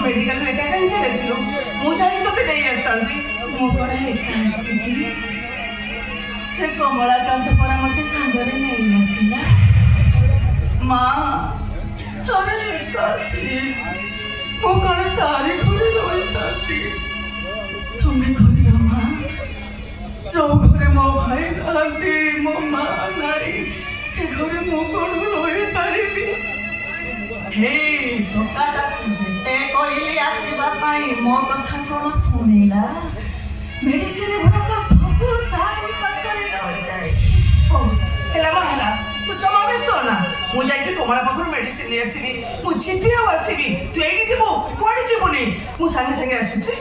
medical में क्या कहीं चले ছিল मुझे तो के नहीं আসতাंती मो कोड़ा एका आसी कि से कमलाकांत परा मते सांगरे नहीं आसिला मां तोरे एका छी मो कोड़ा तारी घरे रही थाती तुम्हें कहिलो मां जो घरे मो भाई नाती मो मां नाई से घरे मो कोण रही पारिबी हे टोकाटा जेते कहली आसवा पाई मो कथा कोन सुनिला मेडिसिन गुडा सब ताई पाखरे रह जाए ओ हेला माला तू जमा व्यस्त हो ना मु जाई के कमला पाखर मेडिसिन ले आसीबी मु जिपी आ आसीबी तू एडी दिबो कोडी जिबोनी मु संगे संगे आसीबी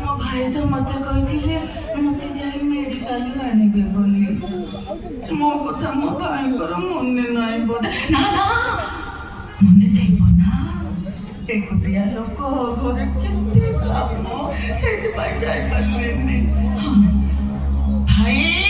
मो भाई तो मते कहिथिले मते जाई मेडिकल आनिबे बोली मो कथा मो भाई कर मने नाही बोले ना ना मने थिबो ना एकुटिया लोक घरे केते काम सेति पाई जाई पालेनी भाई